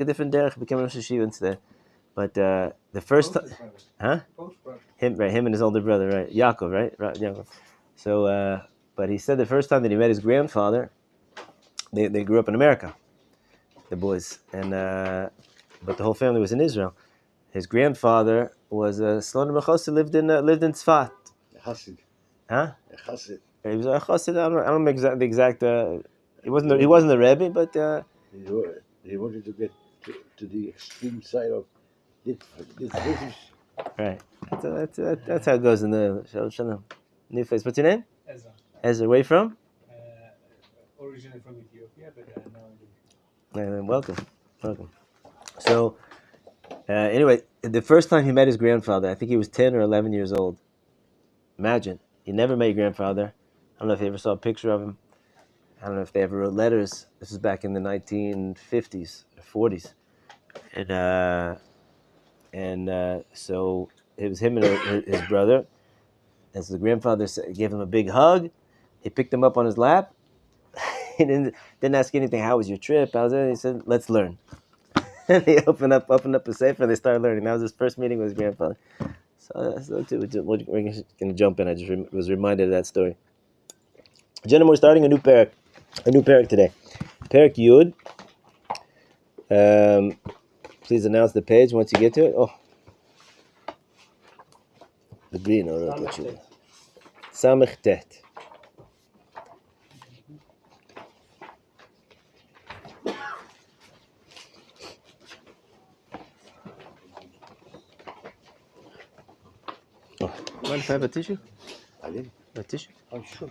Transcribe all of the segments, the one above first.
a different derech, became a Rosh Hashiva instead. But the first time, huh? Him and his older brother, right? Yaakov, right? Yaakov. So, but he said the first time that he met his grandfather, they grew up in America, the boys, and but the whole family was in Israel. His grandfather was a Slonim Mechosi, lived in Tzfat. Chassid. Huh? Chassid. He was a Chassid. I don't know the exact. He wasn't the Rebbe, but he wanted to get to the extreme side of this business. Right. That's how it goes in the Shalom. New face. What's your name? Ezra. Ezra. Where you from? Originally from Ethiopia, but now I live. Welcome. So, anyway, the first time he met his grandfather, I think he was 10 or 11 years old. Imagine, he never met your grandfather. I don't know if he ever saw a picture of him. I don't know if they ever wrote letters. This was back in the 1950s or 40s. And so it was him and his brother. And so the grandfather gave him a big hug. He picked him up on his lap. He didn't ask anything. How was your trip? How's it? He said, "Let's learn." And he opened up a sefer and they started learning. That was his first meeting with his grandfather. So we're going to jump in. I just was reminded of that story. Gentlemen, we're starting a new parak today. Parak Yud. Please announce the page once you get to it. Oh, the green Orot HaTeshuva. Samech Tet. Mind if I have a tissue? I did. A tissue? Oh, sure.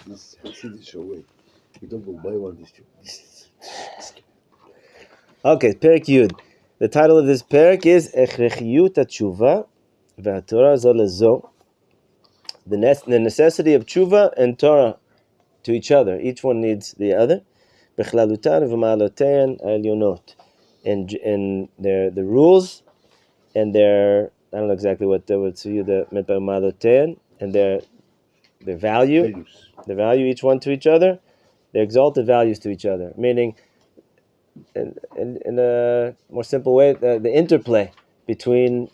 This Hasidic way. You don't go buy one. Okay, Parak Yud. The title of this parak is Echrechiyut HaTeshuva v'haTorah zo lezo. The necessity of tshuva and Torah to each other. Each one needs the other. Bechlalutan v'ma'alotein ha'elyonot. And the rules and their, I don't know exactly what Tziyuda meant by ma'alotein, and their value, the value each one to each other, their exalted values to each other. Meaning, in a more simple way, the interplay between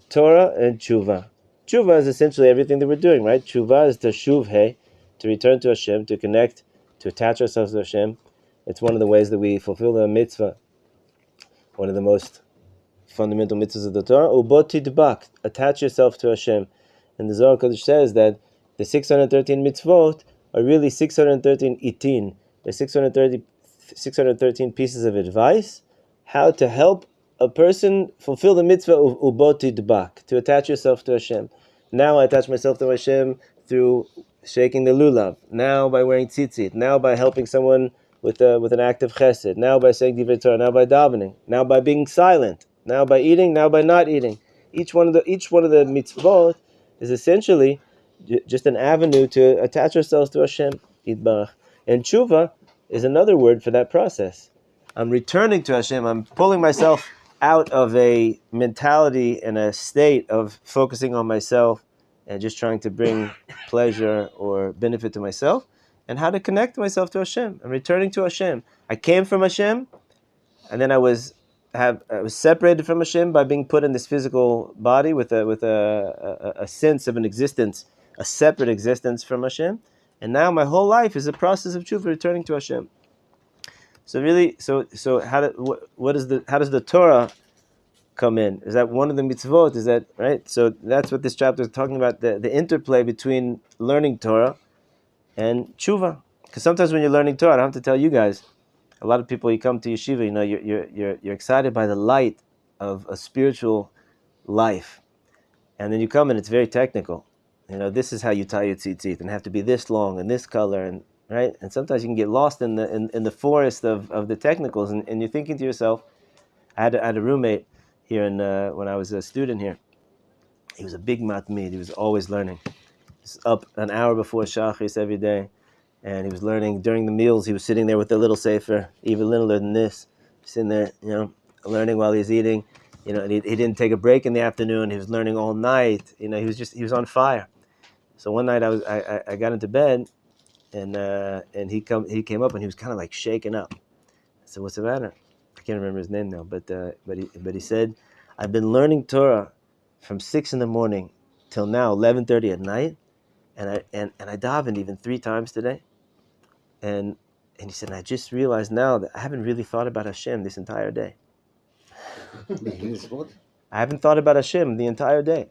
Torah and tshuva. Tshuva is essentially everything that we're doing, right? Tshuva is to shuv to return to Hashem, to connect, to attach ourselves to Hashem. It's one of the ways that we fulfill the mitzvah, one of the most fundamental mitzvahs of the Torah. Ubot tidbak, attach yourself to Hashem. And the Zohar Kodesh says that the 613 mitzvot are really 613 itin. They're 613 pieces of advice, how to help a person fulfill the mitzvah of ubot tidbak, to attach yourself to Hashem. Now I attach myself to Hashem through shaking the lulav. Now by wearing tzitzit. Now by helping someone with an act of chesed. Now by saying divrei Torah. Now by davening. Now by being silent. Now by eating. Now by not eating. Each one of the mitzvot is essentially just an avenue to attach ourselves to Hashem. Yitbarach. And tshuva is another word for that process. I'm returning to Hashem. I'm pulling myself out of a mentality and a state of focusing on myself and just trying to bring pleasure or benefit to myself, and how to connect myself to Hashem. I'm returning to Hashem. I came from Hashem, and then I was separated from Hashem by being put in this physical body with a sense of an existence, a separate existence from Hashem. And now my whole life is a process of tshuva, returning to Hashem. So really, how does the Torah come in? Is that one of the mitzvot? Is that right? So that's what this chapter is talking about: the interplay between learning Torah and tshuva. Because sometimes when you're learning Torah, I don't have to tell you guys. A lot of people, you come to yeshiva, you're excited by the light of a spiritual life, and then you come and it's very technical. This is how you tie your tzitzit, and have to be this long and this color, and right. And sometimes you can get lost in the forest of the technicals, and you're thinking to yourself. I had a roommate here when I was a student here. He was a big matmid. He was always learning. He was up an hour before shachris every day, and he was learning during the meals. He was sitting there with a little sefer, even littler than this, sitting there, learning while he's eating. And he didn't take a break in the afternoon. He was learning all night. He was on fire. So one night I got into bed, and he came up and he was kind of like shaken up. I said, "What's the matter?" I can't remember his name now, but he said, "I've been learning Torah from 6 in the morning till now 11:30 at night, and I davened even 3 times today, and he said, I just realized now that I haven't really thought about Hashem this entire day. I haven't thought about Hashem the entire day.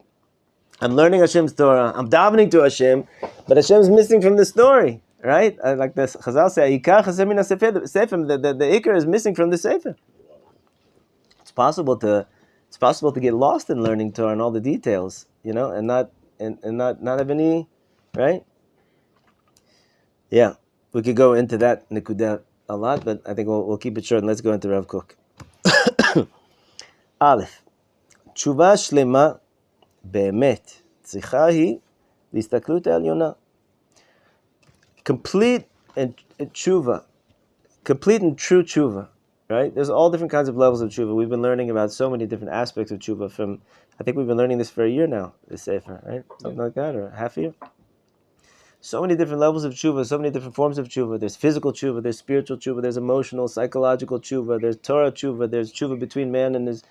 I'm learning Hashem's Torah. I'm davening to Hashem, but Hashem's missing from the story, right? Like the Chazal say, the Ikar is missing from the Sefer. It's possible to get lost in learning Torah and all the details, and not have any, right? Yeah, we could go into that nikudah a lot, but I think we'll keep it short and let's go into Rav Kook. Aleph, תשובה שלמה באמת צריכה היא להסתכלות העליונה. Complete and tshuva, complete and true tshuva, right? There's all different kinds of levels of tshuva. We've been learning about so many different aspects of tshuva from, I think we've been learning this for a year now, this sefer, right? Something like that, or half a year. So many different levels of tshuva, so many different forms of tshuva. There's physical tshuva, there's spiritual tshuva, there's emotional, psychological tshuva, there's Torah tshuva, there's tshuva between man and his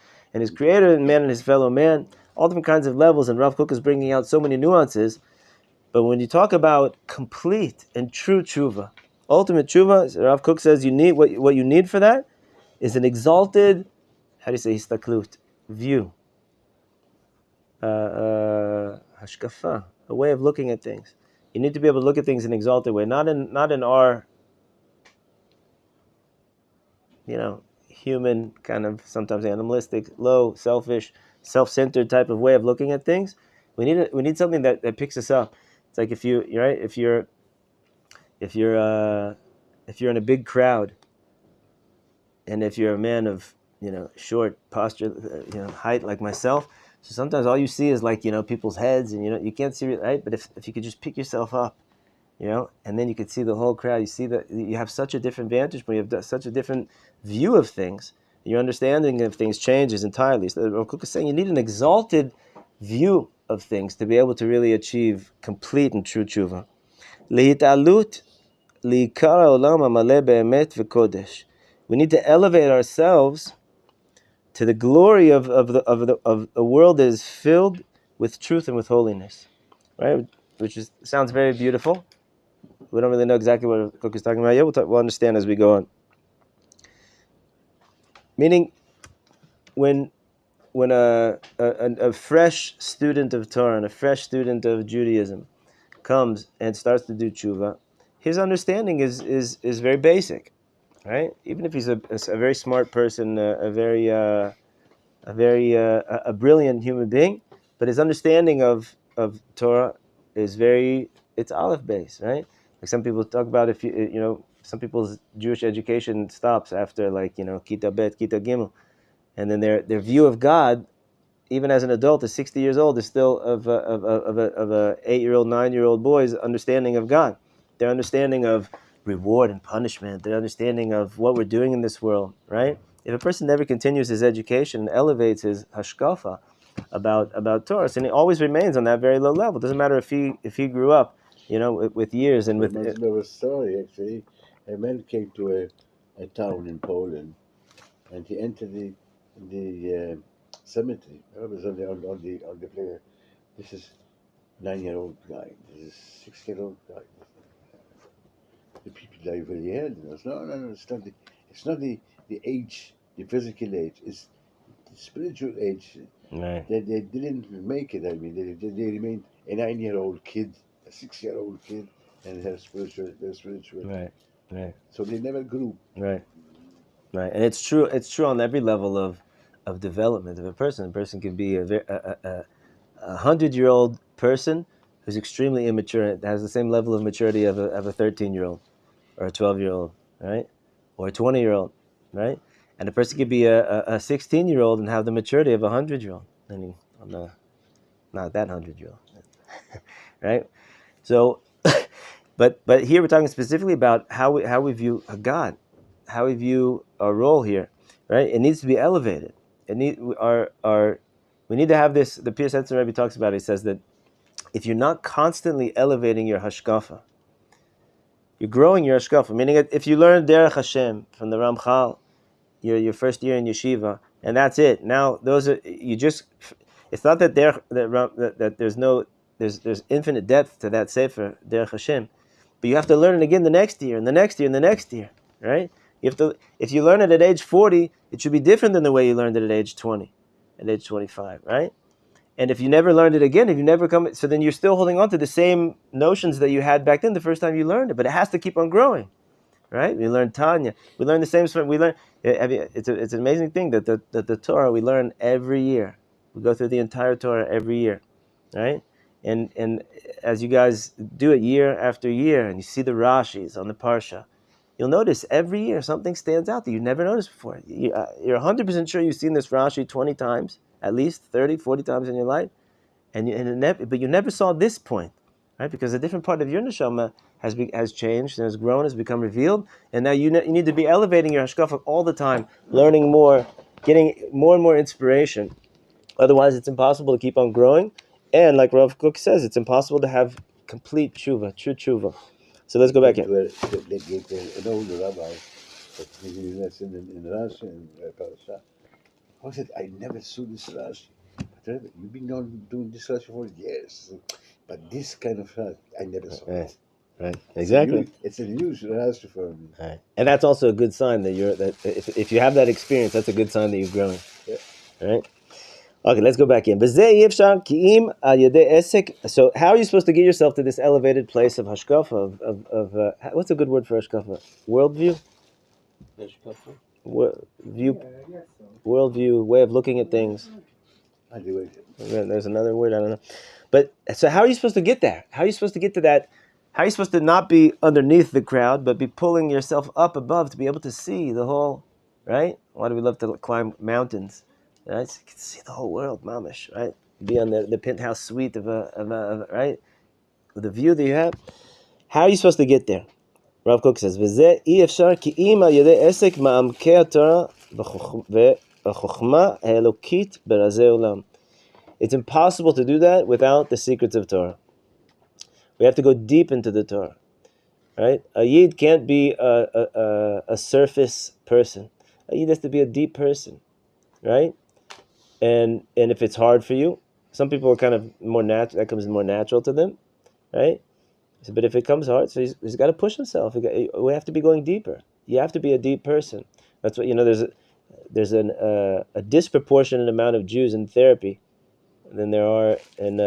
creator, and man and his fellow man. All different kinds of levels, and Rav Kook is bringing out so many nuances. But when you talk about complete and true tshuva, ultimate tshuva, Rav Kook says you need what you need for that is an exalted, how do you say, histaklut, view, hashkafa, a way of looking at things. You need to be able to look at things in an exalted way, not in our, human kind of sometimes animalistic, low, selfish, self-centered type of way of looking at things. We need something that picks us up. It's like if you're in a big crowd, and if you're a man of short posture, height like myself, so sometimes all you see is like people's heads, and you can't see it, right. But if you could just pick yourself up, and then you could see the whole crowd. You see that you have such a different vantage point. You have such a different view of things. Your understanding of things changes entirely. So Rav Kook is saying you need an exalted view of things to be able to really achieve complete and true tshuva. Lihitalut liikar haolam hamaleh be'emet v'kodesh. We need to elevate ourselves to the glory of a world that is filled with truth and with holiness, right? Which sounds very beautiful. We don't really know exactly what Kook is talking about yet. We'll understand as we go on. Meaning, when a fresh student of Torah and a fresh student of Judaism comes and starts to do tshuva, his understanding is very basic, right? Even if he's a very smart person, a brilliant human being, but his understanding of Torah is it's aleph based, right? Like some people talk about, if some people's Jewish education stops after kita bet, kita gimel, and then their view of God, even as an adult, is 60 years old, is still of a 8-year-old, 9-year-old boy's understanding of God. Their understanding of reward and punishment, their understanding of what we're doing in this world, right? If a person never continues his education and elevates his hashkafa about Torah, and he always remains on that very low level. It doesn't matter if he grew up, with years and with. There was a story actually. A man came to a town in Poland, and he entered the cemetery. I was on the player. This is 9-year-old guy. This is 6-year-old guy. The people die very early. No. It's not the age, the physical age. It's the spiritual age. Right. They didn't make it. I mean, they remained a 9-year-old kid, a 6-year-old kid, and they're spiritual. Right. So they never grew. Right. And it's true on every level of development of a person. A person can be a 100-year-old person who's extremely immature and has the same level of maturity of a 13-year-old or a 12-year-old, right? Or a 20-year-old, right? And a person could be a 16-year-old and have the maturity of a 100-year-old. I mean, not that 100-year-old, right? So, but here we're talking specifically about how we view a God, how we view our role here, right? It needs to be elevated. We need to have this. The Pius Rebbe talks about it. He says that if you're not constantly elevating your hashkafa, you're growing your hashkafa. Meaning, if you learn Derech Hashem from the Ramchal, your first year in yeshiva, and that's it. Now those are you just. It's not that that there's infinite depth to that sefer Derech Hashem, but you have to learn it again the next year and the next year and the next year, right? You have to. If you learn it at age 40, it should be different than the way you learned it at age 20, at age 25, right? And if you never learned it again, if you never come, so then you're still holding on to the same notions that you had back then the first time you learned it, but it has to keep on growing. Right? We learn Tanya. We learn the same. We learn. It's an amazing thing that the Torah we learn every year. We go through the entire Torah every year, right? And as you guys do it year after year, and you see the Rashis on the Parsha, you'll notice every year something stands out that you've never noticed before. You're 100% sure you've seen this Rashi 20 times, at least 30, 40 times in your life, but you never saw this point. Right? Because a different part of your neshama has changed and has grown, has become revealed, and now you need to be elevating your hashkafa all the time, learning more, getting more and more inspiration. Otherwise, it's impossible to keep on growing, and like Rav Kook says, it's impossible to have complete tshuva, true tshuva. So let's go back in. An older rabbi that he lesson in Rashi and Parasha. I said, I never saw this Rashi. You've been doing this Rashi for years. But this kind of Rashi, I never saw it. Right, exactly. It's a huge Rashi for me. Right. And that's also a good sign that if you have that experience, that's a good sign that you're growing. Yeah. Right? Okay, let's go back in. So how are you supposed to get yourself to this elevated place of hashkafa, of what's a good word for hashkafa? Worldview? Worldview, way of looking at things. There's another word, I don't know. But so how are you supposed to get there? How are you supposed to get to that? How are you supposed to not be underneath the crowd, but be pulling yourself up above to be able to see the whole, right? Why do we love to climb mountains? Right? So you can see the whole world, mamish, right? Be on the penthouse suite of a right? With the view that you have. How are you supposed to get there? Rav Kook says, "V'zeh i-efshar ki im al yedei esek ma'amkei haTorah v'chokhmah ha'elokit berazei olam." It's impossible to do that without the secrets of Torah. We have to go deep into the Torah, right? A Yid can't be a surface person. A Yid has to be a deep person, right? And if it's hard for you, some people are kind of more natural. That comes more natural to them, right? But if it comes hard, so he's got to push himself. We have to be going deeper. You have to be a deep person. That's what There's a disproportionate amount of Jews in therapy than there are in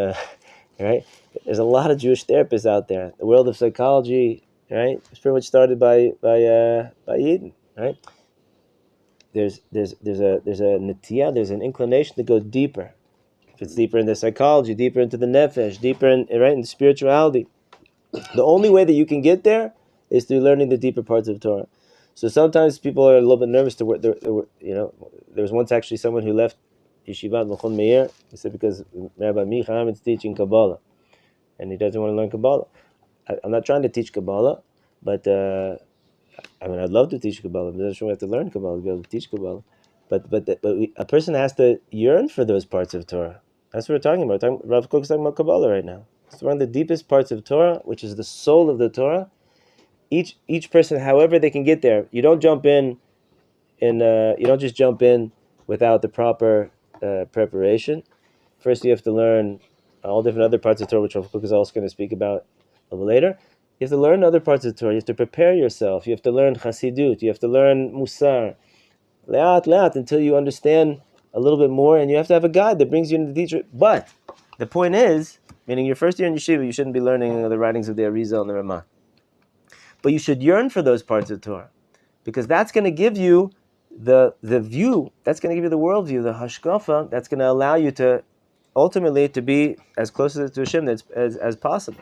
right. There's a lot of Jewish therapists out there. The world of psychology, right? It's pretty much started by Eden, right? There's a netiyah, there's an inclination to go deeper. If it's deeper into psychology, deeper into the nefesh, deeper in spirituality. The only way that you can get there is through learning the deeper parts of Torah. So sometimes people are a little bit nervous to work. There was once actually someone who left Yeshivat Mechon Meir. He said because Rabbi Micha is teaching Kabbalah, and he doesn't want to learn Kabbalah. I'm not trying to teach Kabbalah, but I'd love to teach Kabbalah. But I'm not sure we have to learn Kabbalah to be able to teach Kabbalah. But a person has to yearn for those parts of Torah. That's what we're talking about. Rav Kook is talking about Kabbalah right now. It's one of the deepest parts of Torah, which is the soul of the Torah. Each person, however they can get there, you don't jump in, and you don't just jump in without the proper preparation. First, you have to learn all different other parts of Torah, which Rav Kook is also going to speak about a little later. You have to learn other parts of Torah. You have to prepare yourself. You have to learn Chassidut. You have to learn Musar. Le'at, until you understand a little bit more, and you have to have a guide that brings you into the teacher. But the point is, meaning your first year in yeshiva, you shouldn't be learning the writings of the Arizal and the Ramah. But you should yearn for those parts of Torah, because that's going to give you the view, that's going to give you the worldview, the hashkafa, that's going to allow you to ultimately to be as close to Hashem as possible.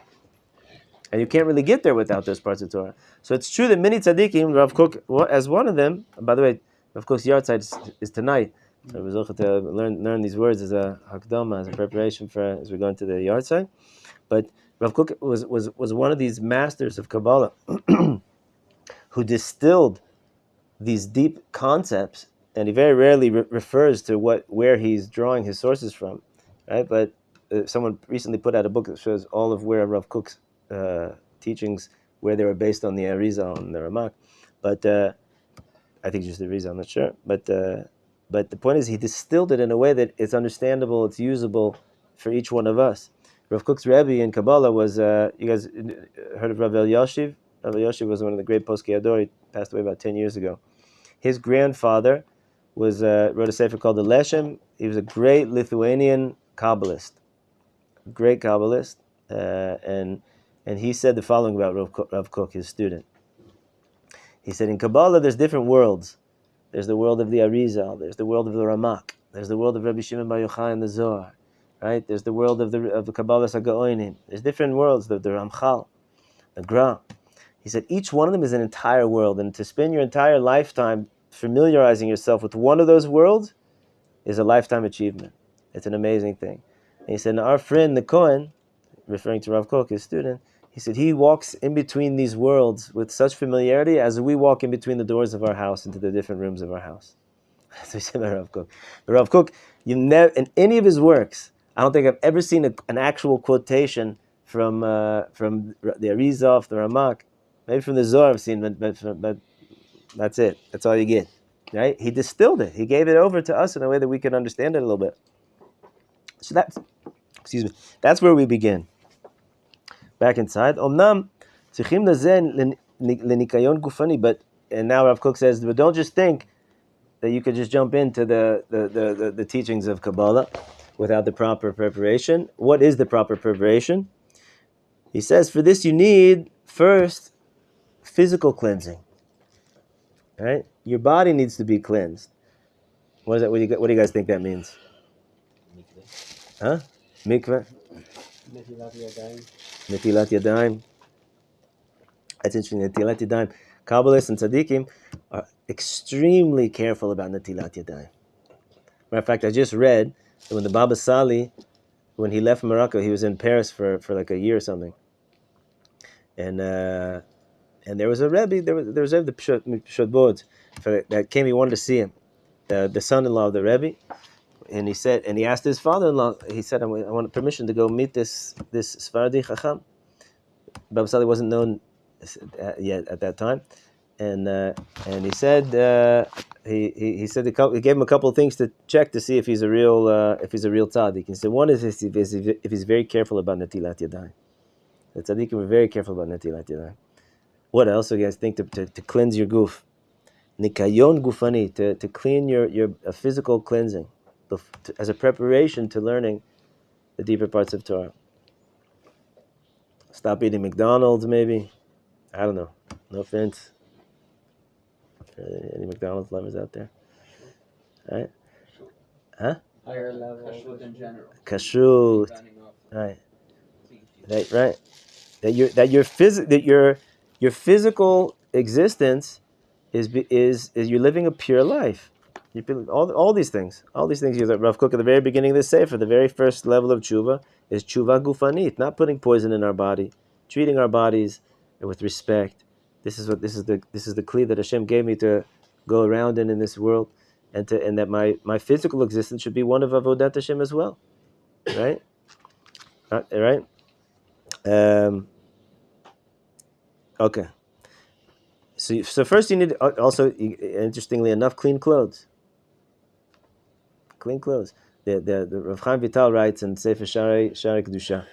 And you can't really get there without those parts of Torah. So it's true that many tzaddikim, Rav Kook as one of them, by the way, Rav Kook's yahrzeit is tonight. So we're going to learn these words as a hakdama, as a preparation for as we go into the yahrzeit. But Rav Kook was one of these masters of Kabbalah who distilled these deep concepts, and he very rarely refers to where he's drawing his sources from, right? But someone recently put out a book that shows all of where Rav Kook's teachings, where they were based on the Arizal and the Ramak, but I think just the Arizal, I'm not sure. But the point is, he distilled it in a way that it's understandable, it's usable for each one of us. Rav Kook's Rabbi in Kabbalah was, you guys heard of Rav Elyashiv? Rav Elyashiv was one of the great Poskei Ador. He passed away about 10 years ago. His grandfather was wrote a sefer called the Leshem. He was a great Lithuanian Kabbalist, great Kabbalist, and he said the following about Rav Kook, his student. He said, in Kabbalah, there's different worlds. There's the world of the Arizal. There's the world of the Ramak. There's the world of Rabbi Shimon Bar Yochai and the Zohar. Right? There's the world of the Kabbalah Sagaoinim. There's different worlds. The Ramchal, the Gra. He said each one of them is an entire world, and to spend your entire lifetime familiarizing yourself with one of those worlds is a lifetime achievement. It's an amazing thing. And he said, our friend the Kohen, referring to Rav Kook, his student, he said he walks in between these worlds with such familiarity as we walk in between the doors of our house into the different rooms of our house. That's what he said about Rav Kook. But Rav Kook, in any of his works, I don't think I've ever seen an actual quotation from the Arizal, the Ramak, maybe from the Zohar I've seen, but that's it. That's all you get. Right? He distilled it. He gave it over to us in a way that we can understand it a little bit. So that's where we begin. Back inside. Omnam tzrichim lazen lenikayon gufani, but and now Rav Kook says, but don't just think that you could just jump into the teachings of Kabbalah without the proper preparation. What is the proper preparation? He says, for this you need first physical cleansing. Right? Your body needs to be cleansed. What is that? What do you guys think that means? Huh? Mikveh? Netilat Yadayim. That's interesting. Netilat Yadayim. Kabbalists and tzaddikim are extremely careful about Netilat Yadayim. Matter of fact, I just read that when the Baba Sali, when he left Morocco, he was in Paris for like a year or something. And there was a Rebbe, there was a the Pshut Bod that came. He wanted to see him, the son-in-law of the Rebbe, and he asked his father-in-law. He said, "I want permission to go meet this Sephardi Chacham." Baba Sali wasn't known yet at that time, and he said he said he gave him a couple of things to check to see if he's a real tzaddik. He said one is if he's very careful about Netilat Yadayim. The tzaddikim were very careful about Netilat Yadayim. What else do you guys think to cleanse your goof? Nikayon gufani, to clean your physical cleansing, as a preparation to learning the deeper parts of Torah. Stop eating McDonald's, maybe. I don't know. No offense. Any McDonald's lovers out there? Right? Huh? Higher level kashrut in general. Kashrut. Right. Right. That your physical existence is you're living a pure life. All these things. Rav Kook at the very beginning of the sefer, the very first level of tshuva is tshuva gufanit, not putting poison in our body, treating our bodies with respect. This is the kli that Hashem gave me to go around in this world, and that my physical existence should be one of avodat Hashem as well, right? Right. Okay. So first you need also, interestingly enough, clean clothes. Clean clothes. The Rav Chaim Vital writes in Sefer Shari Kedusha,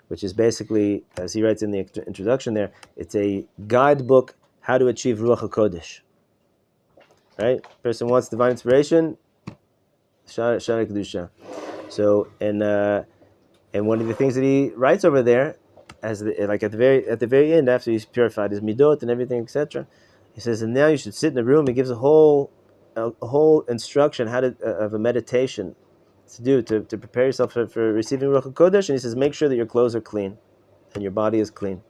which is basically, as he writes in the introduction there, it's a guidebook how to achieve Ruach HaKodesh. Right? Person wants divine inspiration, Shari Kedusha. So and one of the things that he writes over there, at the very end, after he's purified his midot and everything, etc., he says, and now you should sit in a room. He gives a whole instruction of a meditation to do to prepare yourself for receiving Ruach HaKodesh. And he says, make sure that your clothes are clean and your body is clean.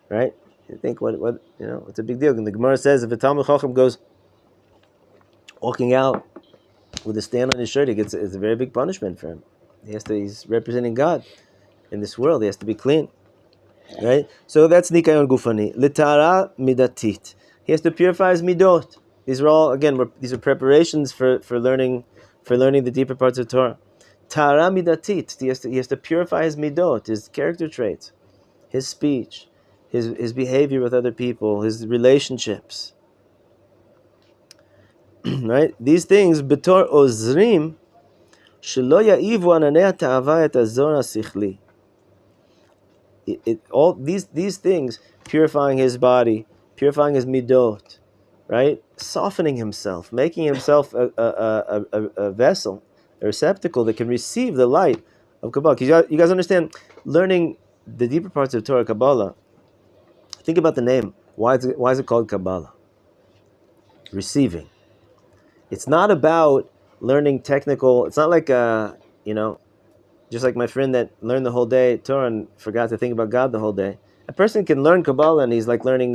Right? You think it's a big deal. And the Gemara says if a Talmid Chacham goes walking out with a stain on his shirt, it's a very big punishment for him. He's representing God in this world. He has to be clean, right? So that's nikayon gufani. Litara midatit. He has to purify his midot. These are all these are preparations for learning the deeper parts of Torah. Tara midatit. He has to purify his midot, his character traits, his speech, his behavior with other people, his relationships. Right? These things, betor ozrim, shelo ya'ivu ananei ta'ava et azor sichli. All these things, purifying his body, purifying his midot, right? Softening himself, making himself a vessel, a receptacle that can receive the light of Kabbalah. Because you guys understand, learning the deeper parts of Torah Kabbalah. Think about the name. Why is it called Kabbalah? Receiving. It's not about learning technical. It's not like just like my friend that learned the whole day Torah and forgot to think about God the whole day. A person can learn Kabbalah and he's like learning,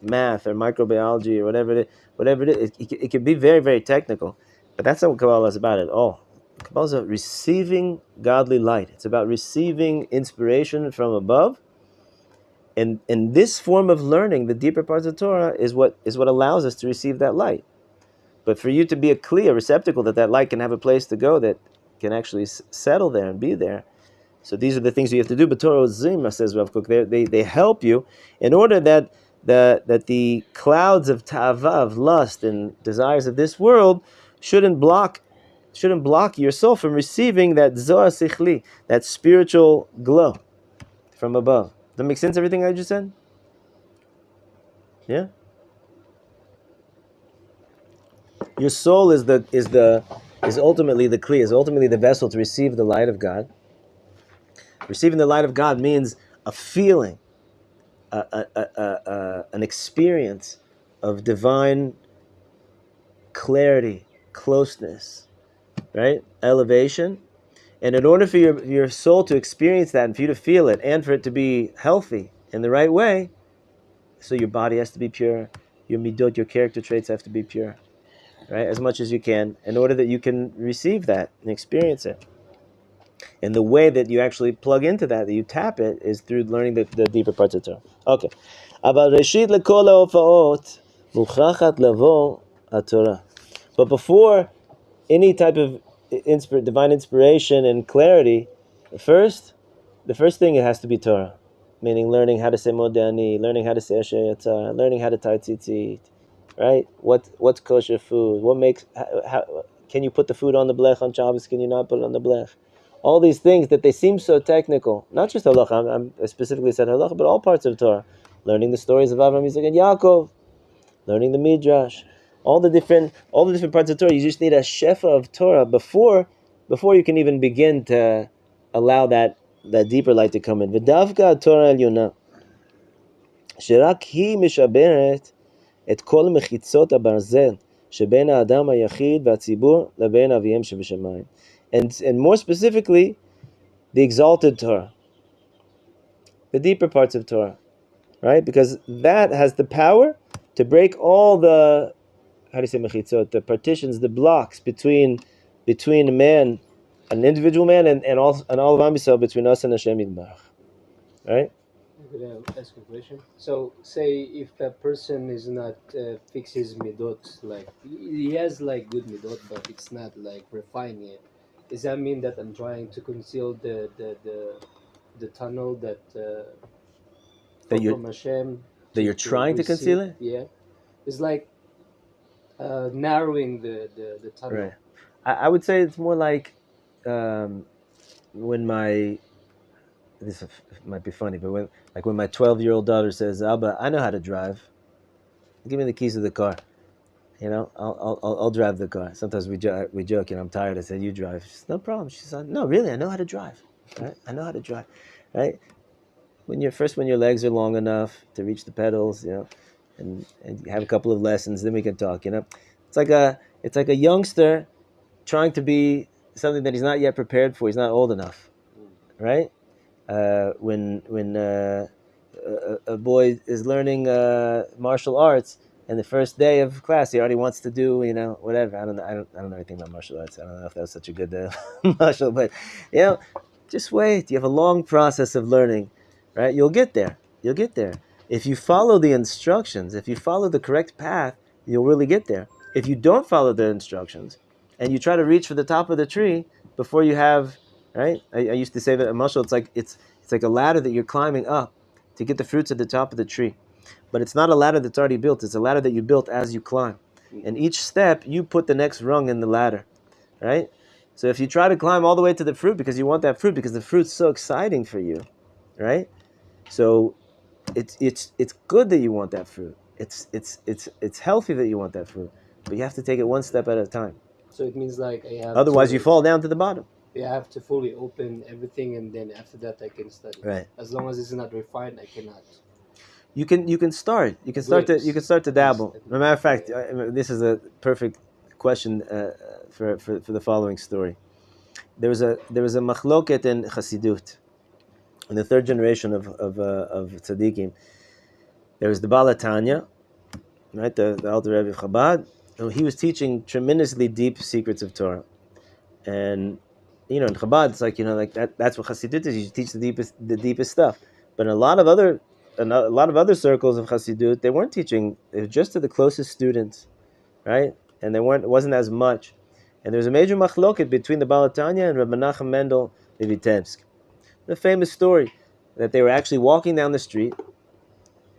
math or microbiology or whatever it is. It can be very, very technical, but that's not what Kabbalah is about at all. Kabbalah is about receiving godly light. It's about receiving inspiration from above, and this form of learning, the deeper parts of Torah, is what allows us to receive that light. But for you to be a clear receptacle that light can have a place to go, that can actually settle there and be there. So these are the things you have to do. But Torah Zima, says Rav Kook, they help you in order that the clouds of ta'ava, of lust and desires of this world shouldn't block your soul from receiving that zohar sichli, that spiritual glow from above. Does that make sense, everything I just said? Yeah? Your soul is ultimately the kli, is ultimately the vessel to receive the light of God. Receiving the light of God means a feeling, an experience of divine clarity, closeness, right? Elevation. And in order for your soul to experience that and for you to feel it and for it to be healthy in the right way, so your body has to be pure, your midot, your character traits have to be pure, right? As much as you can, in order that you can receive that and experience it. And the way that you actually plug into that you tap it, is through learning the deeper parts of Torah. Okay. אבל ראשית לכל ההופעות מוכרחת לבוא התורה. But before any type of divine inspiration and clarity, the first thing, it has to be Torah. Meaning learning how to say modani, learning how to say asher yatzar, learning how to tie tzitzit, right? What's kosher food? What makes, how can you put the food on the blech on Shabbos? Can you not put it on the blech? All these things that they seem so technical, not just halacha, I specifically said halacha, but all parts of Torah. Learning the stories of Avraham, Yitzchak, and Yaakov, learning the Midrash, all the different parts of Torah. You just need a shefa of Torah before you can even begin to allow that deeper light to come in. V'davka Torah Elyona, sherak hi mishaberet et kol mechitzot habarzel sheben ha'adam hayachid v'hatzibur leben aviyem shebashamayim. And more specifically, the exalted Torah, the deeper parts of Torah, right? Because that has the power to break all the, how do you say mechitzot, the partitions, the blocks between a man, an individual man, and all of Am Yisrael, between us and Hashem Yitbarach, right? I'm gonna ask a question. So, say if a person is not fix his midot, like he has like good midot, but it's not like refining it. Does that mean that I'm trying to conceal the tunnel that from Hashem? That you're trying to conceal it? Yeah, it's like narrowing the tunnel. Right. I would say it's more like when this might be funny, but when my 12-year-old daughter says, "Abba, I know how to drive. Give me the keys of the car. I'll drive the car." Sometimes we joke, I'm tired. I said, "You drive." She says, "No problem." She said, "No, really, I know how to drive. Right? I know how to drive." Right? When your legs are long enough to reach the pedals, and you have a couple of lessons, then we can talk. It's like a youngster trying to be something that he's not yet prepared for. He's not old enough, right? When a boy is learning martial arts, and the first day of class he already wants to do whatever. I don't know anything about martial arts. I don't know if that was such a good martial, but just wait. You have a long process of learning, right? You'll get there. If you follow the instructions, if you follow the correct path, you'll really get there. If you don't follow the instructions, and you try to reach for the top of the tree before you have, right? I used to say that in Mashal, it's like a ladder that you're climbing up to get the fruits at the top of the tree. But it's not a ladder that's already built. It's a ladder that you built as you climb. And each step, you put the next rung in the ladder, right? So if you try to climb all the way to the fruit because you want that fruit, because the fruit's so exciting for you, right? So it's good that you want that fruit. It's healthy that you want that fruit, but you have to take it one step at a time. So it means like I have Otherwise, to, you fall down to the bottom. I have to fully open everything, and then after that I can study. Right. As long as it's not refined, I cannot. You can start. You can start to dabble. As a matter of fact, this is a perfect question for the following story. There was a machloket in Chassidut, in the third generation of tzaddikim. There was the Balatanya, right, the Alter Rebbe of Chabad. He was teaching tremendously deep secrets of Torah, and in Chabad, it's like like that's what Chassidut is. You teach the deepest stuff. But in a lot of other circles of Chassidut, they weren't teaching. It was just to the closest students, right? And it wasn't as much. And there's a major machloket between the Balatanya and Rabbi Menachem Mendel de Vitebsk. The famous story that they were actually walking down the street,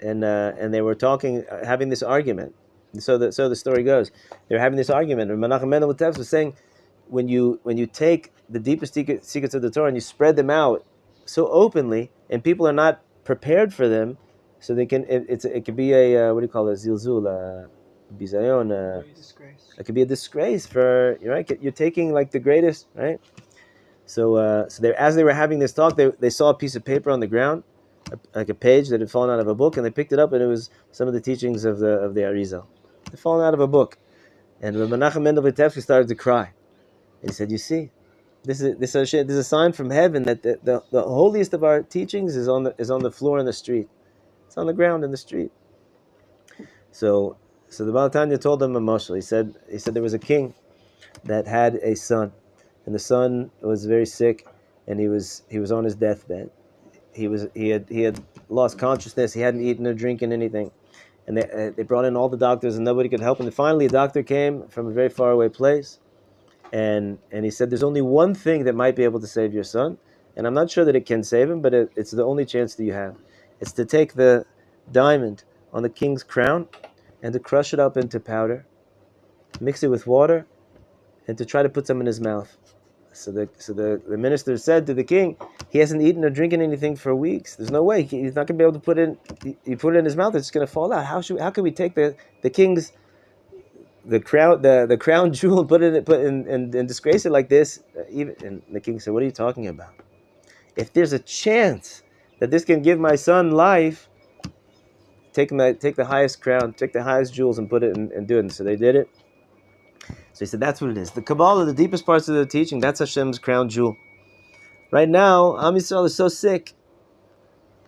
and they were having this argument. And so the story goes, they were having this argument. And Menachem Mendel de Vitebsk was saying, when you take the deepest secrets of the Torah and you spread them out so openly, and people are not prepared for them, so they can it could be a what do you call it, zilzul, bizayon, it could be a disgrace for you're taking like the greatest, right? So as they were having this talk, they saw a piece of paper on the ground, like a page that had fallen out of a book, and they picked it up, and it was some of the teachings of the Arizal. It fallen out of a book, and Rabbi Menachem Mendel Vitebsk started to cry. And he said, "You see, this is a sign from heaven that the holiest of our teachings is on the floor in the street. It's on the ground in the street." So the Baal Tanya told him a mashal. He said there was a king that had a son, and the son was very sick, and he was on his deathbed. He had lost consciousness. He hadn't eaten or drinking anything, and they brought in all the doctors, and nobody could help him. And finally, a doctor came from a very far away place. And he said, there's only one thing that might be able to save your son, and I'm not sure that it can save him, but it's the only chance that you have. It's to take the diamond on the king's crown and to crush it up into powder, mix it with water, and to try to put some in his mouth. So the minister said to the king, he hasn't eaten or drinking anything for weeks. There's no way he's not going to be able to put it in. You put it in his mouth, it's going to fall out. How can we take the king's the crown jewel and put in and disgrace it like this? And the king said, "What are you talking about? If there's a chance that this can give my son life, take the highest crown, take the highest jewels, and put it and do it." And so they did it. So he said, "That's what it is. The Kabbalah, the deepest parts of the teaching, that's Hashem's crown jewel. Right now, Am Yisrael is so sick.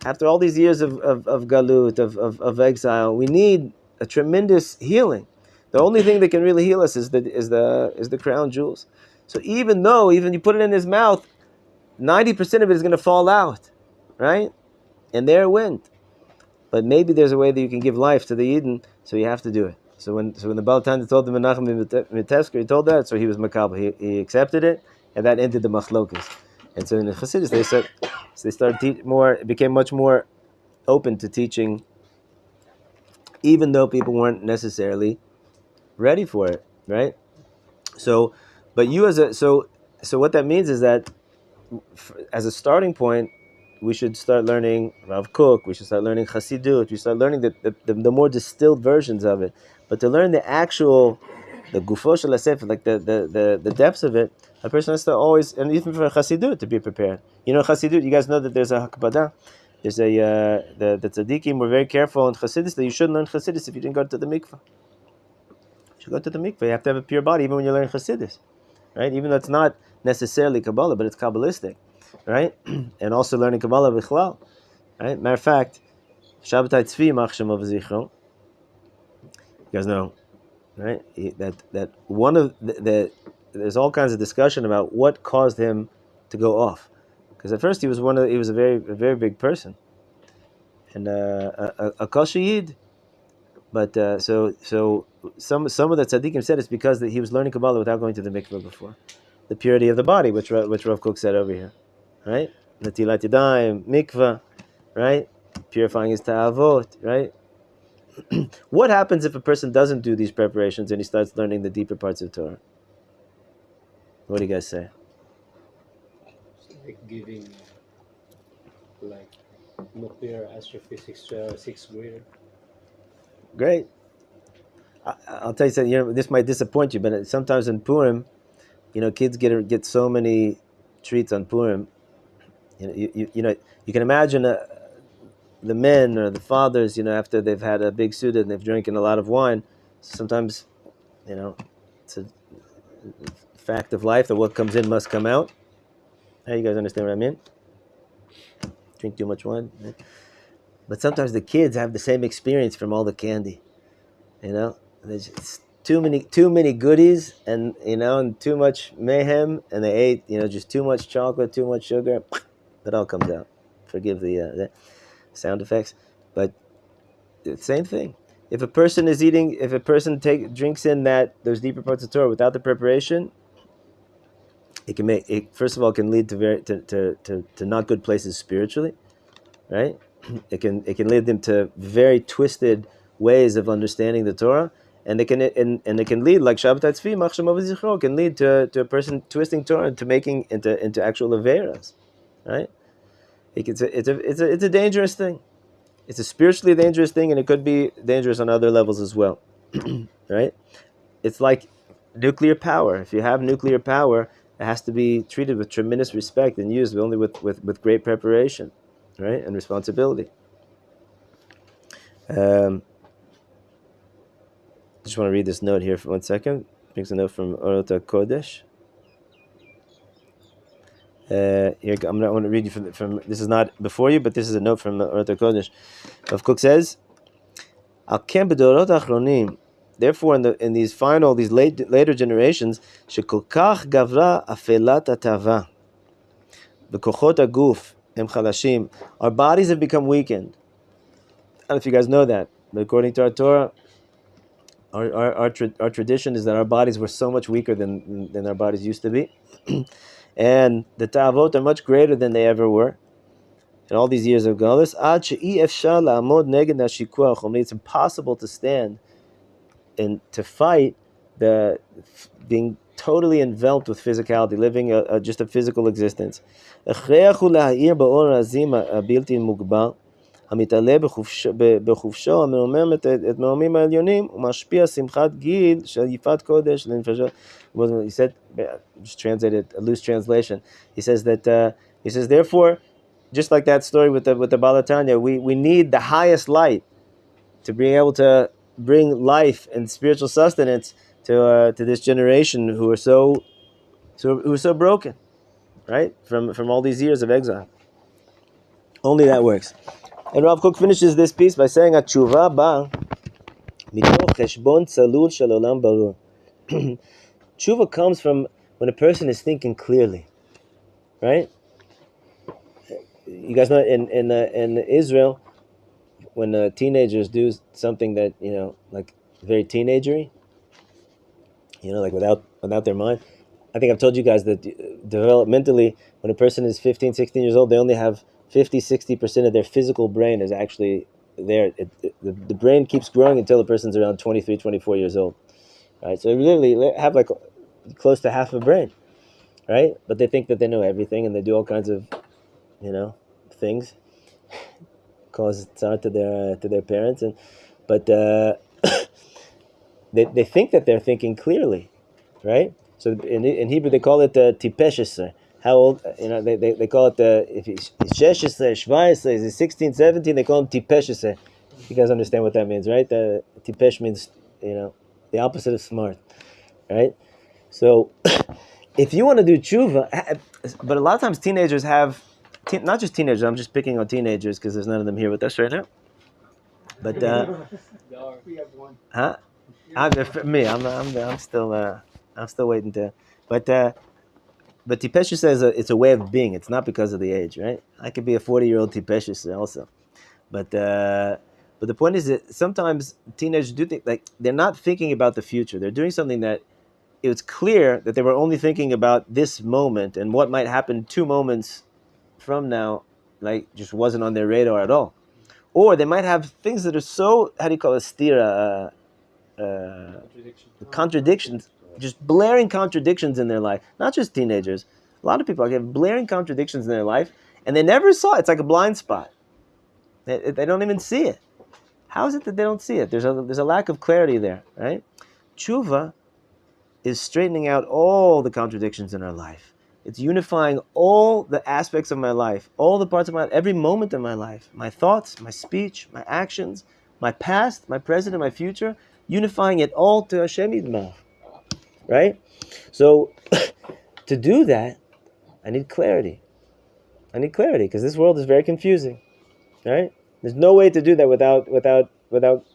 After all these years of galut, of exile, we need a tremendous healing. The only thing that can really heal us is the crown jewels. So even though you put it in his mouth, 90% of it is going to fall out, right? And there it went. But maybe there's a way that you can give life to the Eden, so you have to do it." So when the Baal Tanya told the Menachem Vitebsk, he told that, so he was makabel. He accepted it, and that ended the machlokas. And so in the Chassidus, they started it became much more open to teaching, even though people weren't necessarily ready for it, right? So, but so what that means is that as a starting point, we should start learning Rav Kook, we should start learning Chassidut, we start learning the more distilled versions of it. But to learn the gufo shel hasefer, like the depths of it, a person has to always, and even for Chassidut, to be prepared. Chassidut, you guys know that there's a hakbada. There's the tzaddikim were very careful in Chassidus that you shouldn't learn Chassidus if you didn't go to the mikvah. You should go to the mikvah. You have to have a pure body even when you learn Chassidus, right? Even though it's not necessarily Kabbalah, but it's Kabbalistic, right? And also learning Kabbalah bichlal, right? Matter of fact, Shabbatai Tzvi Machshem of Zichron, you guys know, right? That one of there's all kinds of discussion about what caused him to go off, because at first he was a very big person, and a kol sheyid, but so some of the tzaddikim said it's because that he was learning Kabbalah without going to the mikveh before. The purity of the body, which Rav Kook said over here, right? Natilat yadayim, mikveh, right? Purifying his ta'avot, right? What happens if a person doesn't do these preparations and he starts learning the deeper parts of Torah? What do you guys say? It's like giving, like, nuclear astrophysics to a sixth grader. Great. I'll tell you something. This might disappoint you, but sometimes in Purim, kids get so many treats on Purim. You can imagine the men or the fathers, after they've had a big suda and they've drinking a lot of wine. Sometimes, it's a fact of life that what comes in must come out. Hey, you guys understand what I mean? Drink too much wine. But sometimes the kids have the same experience from all the candy. There's just too many goodies, and and too much mayhem, and they ate just too much chocolate, too much sugar. It all comes out. Forgive the sound effects, but the same thing. If a person drinks in those deeper parts of Torah without the preparation, it can first of all, it can lead to not good places spiritually, right? It can lead them to very twisted ways of understanding the Torah, and it can lead, like Shabbat Tzvi, Machsham Zichro, can lead to a person twisting Torah into making into actual averas, right? It's a dangerous thing. It's a spiritually dangerous thing, and it could be dangerous on other levels as well, right? It's like nuclear power. If you have nuclear power, it has to be treated with tremendous respect and used only with great preparation, right, and responsibility. Just want to read this note here for 1 second. Brings a note from Orot Kodesh. Here, I'm not want to read you from. This is not before you, but this is a note from Orot Kodesh. Rav Kook says, "Al ken b'dorot achronim." Therefore, in these later generations, shekol kach gavra afelat atava, v'kochot aguf em chalashim. Our bodies have become weakened. I don't know if you guys know that, but according to our Torah, our tradition is that our bodies were so much weaker than our bodies used to be, and the ta'avot are much greater than they ever were. In all these years of galus, it's impossible to stand and to fight being totally enveloped with physicality, living just a physical existence. המתעלה בחופשו המרומם את מרומים העליונים ומשפיע שמחת גיל של יפת קודש לנפשות. He said, just translated a loose translation. He says therefore, just like that story with the Balatanya, we need the highest light to be able to bring life and spiritual sustenance to this generation who are so broken, right, from all these years of exile. Only that works. And Rav Kook finishes this piece by saying, "HaTeshuva ba mitoch cheshbon tzalul shel olam barur." Tshuva comes from when a person is thinking clearly, right? You guys know in Israel, when teenagers do something that like very teenagery, like without their mind. I think I've told you guys that developmentally, when a person is 15, 16 years old, they only have 50-60% of their physical brain is actually there. The brain keeps growing until the person's around 23, 24 years old, right? So they literally have like close to half a brain, right? But they think that they know everything, and they do all kinds of, things, cause tsar to their parents, but they think that they're thinking clearly, right? So in Hebrew they call it tipeshes. How old? They call it if he's 16, 17, is he 16, 17? They call him tipeshes. You guys understand what that means, right? Tipesh means the opposite of smart, right? So if you want to do tshuva, but a lot of times teenagers have, not just teenagers. I'm just picking on teenagers because there's none of them here with us right now. But We have one. huh? I'm still waiting to, but Tipesh says it's a way of being. It's not because of the age, right? I could be a 40-year-old Tipesh also, but But the point is that sometimes teenagers do think, like, they're not thinking about the future. They're doing something that it's clear that they were only thinking about this moment, and what might happen 2 moments from now, like, just wasn't on their radar at all. Or they might have things that are so, how do you call it, stira, contradictions, just blaring contradictions in their life. Not just teenagers. A lot of people have blaring contradictions in their life, and they never saw it. It's like a blind spot. They don't even see it. How is it that they don't see it? There's a lack of clarity there, right? Tshuva is straightening out all the contradictions in our life. It's unifying all the aspects of my life, all the parts of my life, every moment of my life, my thoughts, my speech, my actions, my past, my present, and my future, unifying it all to Hashem Yidmach, right? So to do that, I need clarity. I need clarity because this world is very confusing, right? There's no way to do that without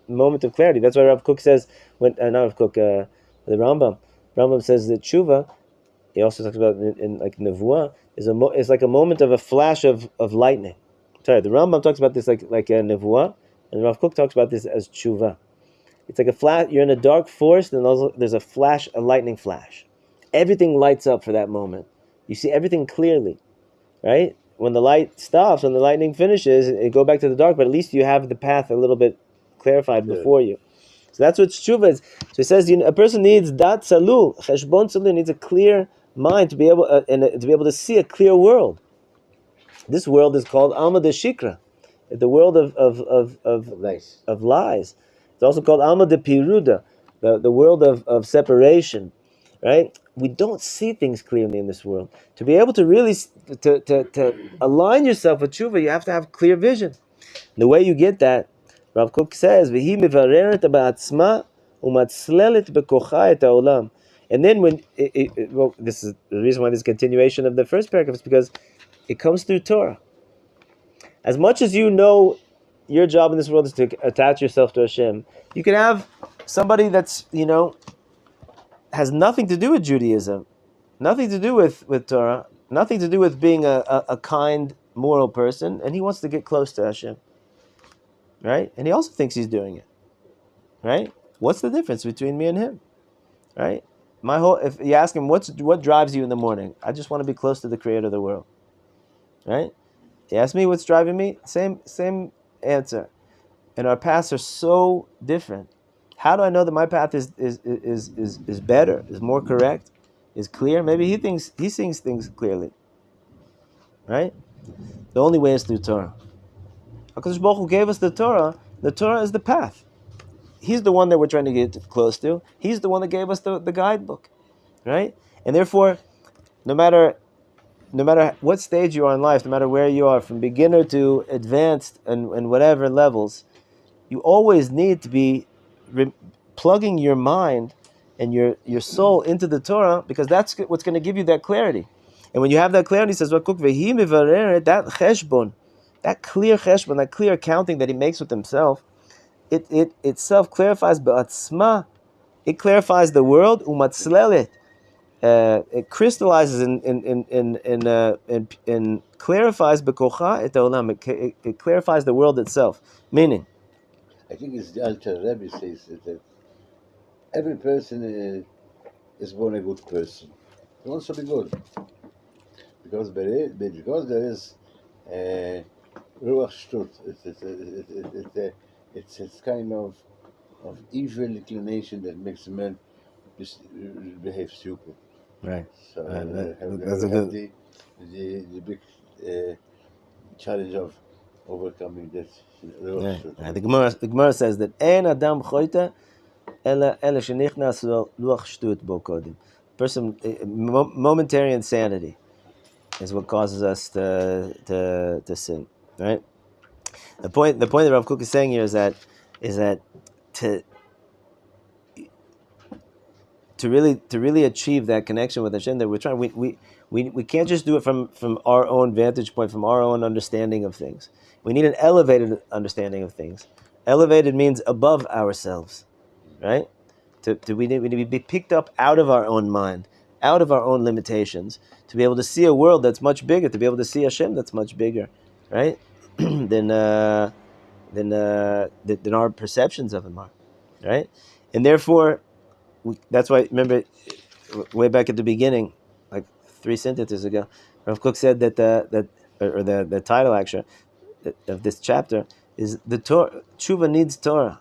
moment of clarity. That's why Rav Kook says, when not Rav Kook, the Rambam. Rambam says that tshuva, he also talks about in like nevuah, is like a moment of a flash of lightning. Sorry, the Rambam talks about this like a nevuah, and Rav Kook talks about this as tshuva. It's like a flash. You're in a dark forest, and there's a flash, a lightning flash. Everything lights up for that moment. You see everything clearly, right? When the light stops, when the lightning finishes, it go back to the dark. But at least you have the path a little bit clarified before you. So that's what tshuva is. So it says a person needs dat salul, cheshbon salul, needs a clear mind to be able to be able to see a clear world. This world is called Alma de Shikra, the world of lies. It's also called Alma de Piruda, the world of separation, right? We don't see things clearly in this world. To be able to really to align yourself with tshuva, you have to have clear vision. The way you get that, Rav Kook says, "V'hi mivareret ba'atzma umatzlelet bekocha et ha'olam." And then well, this is the reason why this continuation of the first paragraph is because it comes through Torah. As much as you know, your job in this world is to attach yourself to Hashem. You can have somebody that's has nothing to do with Judaism, nothing to do with Torah, nothing to do with being a kind, moral person, and he wants to get close to Hashem. Right? And he also thinks he's doing it. Right? What's the difference between me and him? Right? If you ask him what drives you in the morning, I just want to be close to the Creator of the world. Right? You ask me what's driving me, same answer. And our paths are so different. How do I know that my path is better, is more correct, is clear? Maybe he sees things clearly. Right? The only way is through Torah. HaKadosh Baruch Hu gave us the Torah. The Torah is the path. He's the one that we're trying to get close to. He's the one that gave us the guidebook, right? And therefore, no matter what stage you are in life, no matter where you are, from beginner to advanced and whatever levels, you always need to be plugging your mind and your soul into the Torah, because that's what's going to give you that clarity. And when you have that clarity, he says, that cheshbon, that clear cheshbon, that clear accounting that he makes with himself, it itself clarifies ba'atzma. It clarifies the world. Umatzlelet. It crystallizes and clarifies bekocha et haolam. It clarifies the world itself. Meaning, I think it's the Alter Rebbe says that every person is born a good person. He wants to be good because there is ruach shtut. It's kind of evil inclination that makes a man behave stupid. right? So That's a good. The big challenge of overcoming that ruach shtut. Yeah. The Gemara says that ein adam choyta ela shenichnas luach shtut bo kodim. Person, momentary insanity is what causes us to sin, right? The point that Rav Kook is saying here is that to really achieve that connection with Hashem that we're trying, we can't just do it from our own vantage point, from our own understanding of things. We need an elevated understanding of things. Elevated means above ourselves, right? We need to be picked up out of our own mind, out of our own limitations, to be able to see a world that's much bigger, to be able to see Hashem that's much bigger, right? than than our perceptions of him are, right? And therefore, that's why, remember, way back at the beginning, like 3 sentences ago, Rav Kook said that the title actually of this chapter is the Torah. Tshuva needs Torah.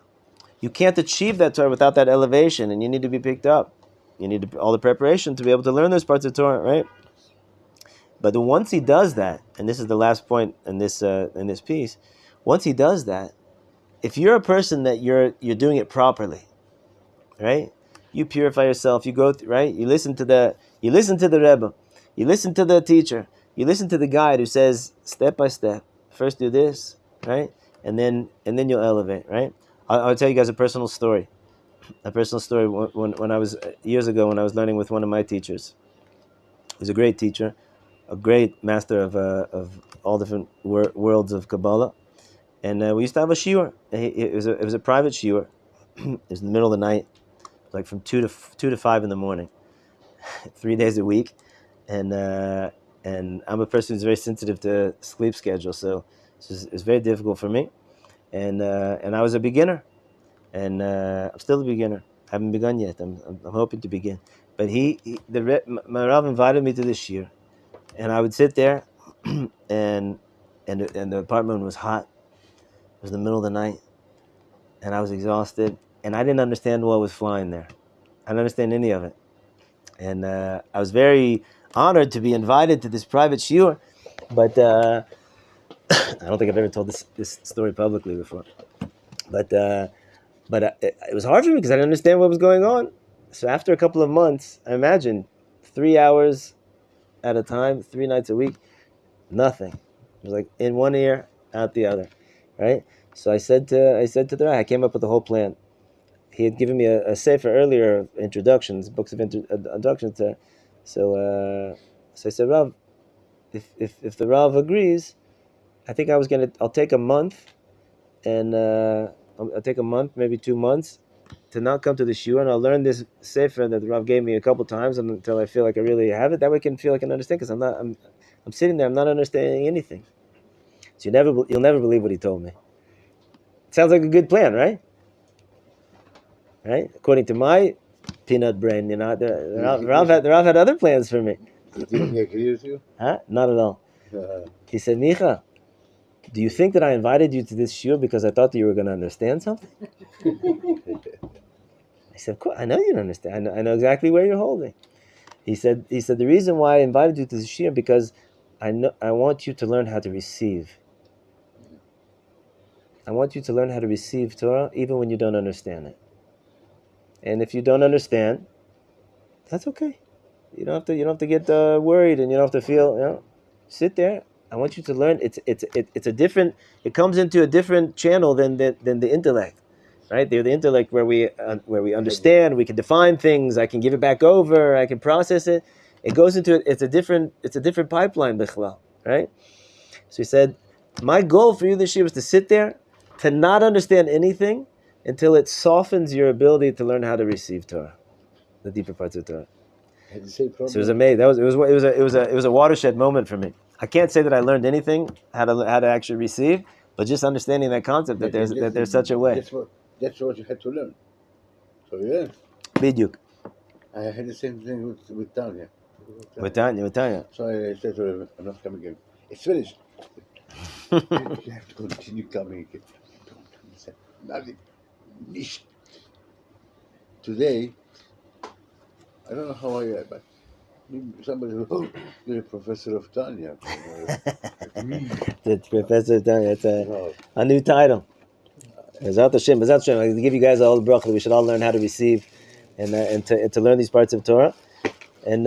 You can't achieve that Torah without that elevation, and you need to be picked up. You need all the preparation to be able to learn those parts of Torah, right? But once he does that, and this is the last point in this piece, once he does that, if you're a person that you're doing it properly, right? You purify yourself. You go right. You listen to the Rebbe. You listen to the teacher. You listen to the guide who says step by step. First do this, right, and then you'll elevate, right? I'll tell you guys a personal story. When I was years ago when I was learning with one of my teachers. He was a great teacher, a great master of all different worlds of Kabbalah, and we used to have a shiur. It was a private shiur. It was in the middle of the night, like from 2 to 5 in the morning, 3 days a week, and I'm a person who's very sensitive to sleep schedule, so it's very difficult for me, and I was a beginner, and I'm still a beginner. I haven't begun yet. I'm hoping to begin, but my Rav invited me to this year, and I would sit there, and the apartment was hot. It was the middle of the night, and I was exhausted, and I didn't understand what was flying there. I didn't understand any of it. And I was very honored to be invited to this private shiur, but I don't think I've ever told this story publicly before. But it was hard for me because I didn't understand what was going on. So after a couple of months, I imagine 3 hours at a time, 3 nights a week, nothing. It was like in one ear, out the other, right? So I said to the Rabbi, I came up with the whole plan. He had given me a sefer earlier, introductions, books of introductions. So I said, Rav, if the Rav agrees, I think I'll take a month, and I'll take a month, maybe 2 months, to not come to the shiur, and I'll learn this sefer that the Rav gave me a couple times until I feel like I really have it. That way I can feel like I can understand, because I'm sitting there, I'm not understanding anything. So you'll never believe what he told me. It sounds like a good plan, right? Right? According to my peanut brain, the Rav had other plans for me. Did he agree with you? Huh? Not at all. He said, Micha, do you think that I invited you to this shiur because I thought that you were going to understand something? I said, of course, I know you don't understand. I know exactly where you're holding. He said, the reason why I invited you to this shiur because I want you to learn how to receive. I want you to learn how to receive Torah even when you don't understand it. And if you don't understand, that's okay. You don't have to get worried, and you don't have to feel. Sit there. I want you to learn. It's a different. It comes into a different channel than the intellect, right? They're the intellect where we understand. We can define things. I can give it back over. I can process it. It goes into it. It's a different pipeline, bichlal, right? So he said, my goal for you this year was to sit there, to not understand anything until it softens your ability to learn how to receive Torah, the deeper parts of Torah. Had the same problem. So it was amazing. It was a watershed moment for me. I can't say that I learned anything how to actually receive, but just understanding that concept that there's such a way. That's what you had to learn. So yeah. Biduk. I had the same thing with Tanya. With Tanya. So I said to her, I'm not coming again. It's finished. You have to continue coming again. Don't understand nothing. Nicht. Today, I don't know how I am, but somebody will, oh, you're a professor of Tanya. The professor of Tanya. It's a new title. Bezat Hashem. I give you guys all the bracha that we should all learn how to receive, and to learn these parts of Torah, and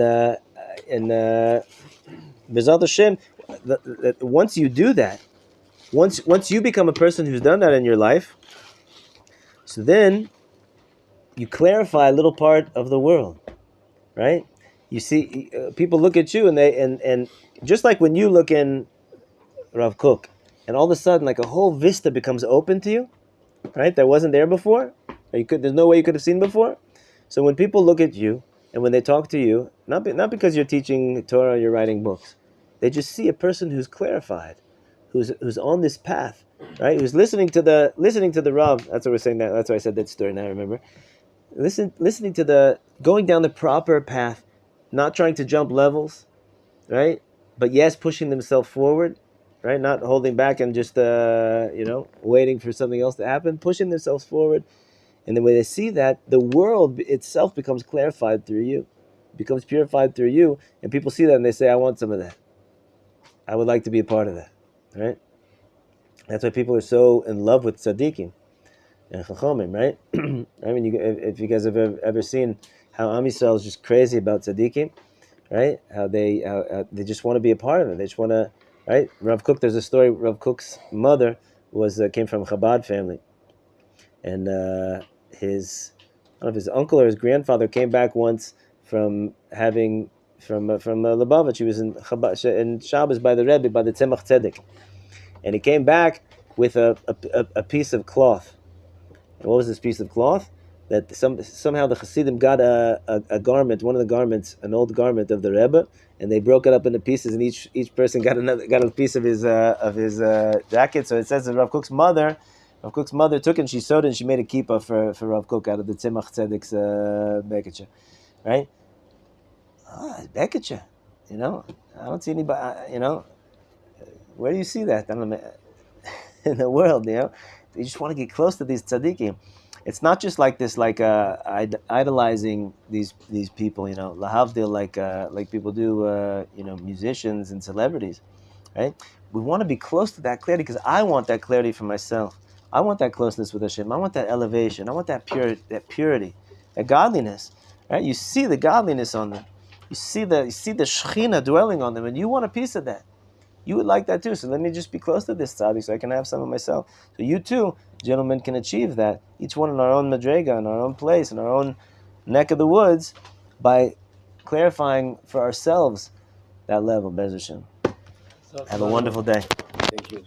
Bezat Hashem. Once you do that, once you become a person who's done that in your life, so then you clarify a little part of the world, right? You see, people look at you, and just like when you look in Rav Kook, and all of a sudden, like a whole vista becomes open to you, right? That wasn't there before. There's no way you could have seen before. So when people look at you, and when they talk to you, not because you're teaching Torah, you're writing books, they just see a person who's clarified, who's on this path, right? Who's listening to the Rav. That's what we're saying. That's why I said that story. Now I remember. Listening to going down the proper path, not trying to jump levels, right? But yes, pushing themselves forward, right? Not holding back and just waiting for something else to happen. Pushing themselves forward, and the way they see that, the world itself becomes clarified through you, becomes purified through you, and people see that and they say, "I want some of that. I would like to be a part of that." Right? That's why people are so in love with tzaddikim and chachomim, right? I mean, if you guys have ever seen how Am Yisrael is just crazy about tzaddikim, right? How they just want to be a part of it. They just want to, right? Rav Kook, there's a story. Rav Kook's mother came from a Chabad family, and his uncle or his grandfather came back once from Lubavitch. He was in Chabad in Shabbos by the Rebbe, by the Tzemach Tzedek, and he came back with a piece of cloth. And what was this piece of cloth? That somehow the Hasidim got a garment, one of the garments, an old garment of the Rebbe, and they broke it up into pieces, and each person got a piece of his jacket. So it says that Rav Kook's mother took it and she sewed it and she made a kippah for Rav Kook out of the Tzemach Tzedek's beketcha, right? Beketcha, I don't see anybody, where do you see that? I don't know, in the world, you just want to get close to these tzaddikim. It's not just like this, like idolizing these people, lahavdil, like people do, musicians and celebrities, right? We want to be close to that clarity because I want that clarity for myself. I want that closeness with Hashem. I want that elevation. I want that purity, that godliness, right? You see the godliness on them. You see the Shekhinah dwelling on them, and you want a piece of that. You would like that too. So let me just be close to this tzaddik so I can have some of myself. So you too, gentlemen, can achieve that. Each one in our own madrega, in our own place, in our own neck of the woods, by clarifying for ourselves that level. Be'ez Hashem. Have a wonderful day. Thank you.